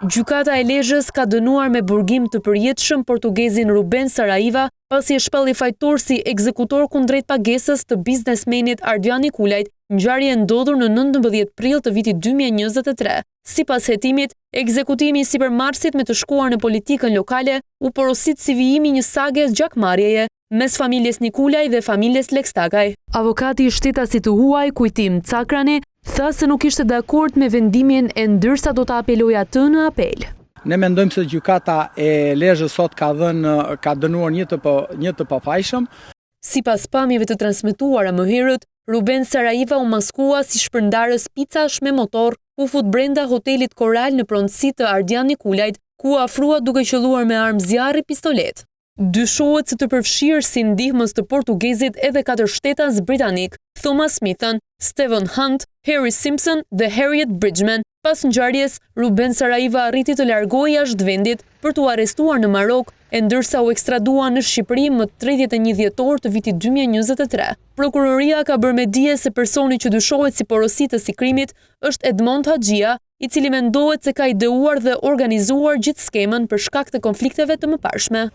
Gjykata e Lezhës ka dënuar me burgim të përjetshëm portugezin Ruben Saraiva pasi e shpalli fajtor si ekzekutor kundrejt pagesës të biznesmenit Ardiani Kulajt, ngjarje ndodhur në 19 prill të vitit 2023. Sipas hetimit, ekzekutimi i sipërmarrësit me të shkuar në politikën lokale u porosit si vijimi një sages gjakmarrjeje mes familjes Nikulaj dhe familjes Lekstakaj. Avokati i shtetasit të huaj, Kujtim Cakrani, tha se nuk ishte dakord me vendimin e ndërsa do të apelojë atë në apel. Ne mendojmë se gjykata e Lezhës sot ka dënuar një të pafajshëm. Sipas pamjeve të transmetuara më herët, Ruben Saraiva u maskua si shpërndarës picash me motor, u fut brenda hotelit Koral në pronësi të Ardian Nikulajt, ku afrua duke qelluar me armë zjarri pistolet. Dyshohet se të përfshirë si ndihmës të portugezit edhe 4 shtetas britanik, Thomas Smithon, Stephen Hunt, Harry Simpson dhe Harriet Bridgman. Pas ngjarjes, Ruben Saraiva arriti të largohej jashtë vendit për t'u arrestuar në Marok, e ndërsa u ekstradua në Shqipëri më 31 dhjetor të vitit 2023. Prokuroria ka bërë me dije se personi që dyshohet si porositës i krimit është Edmond Haxhia, i cili mendohet se ka ideuar dhe organizuar gjithë skemën për shkak të konflikteve të mëparshme.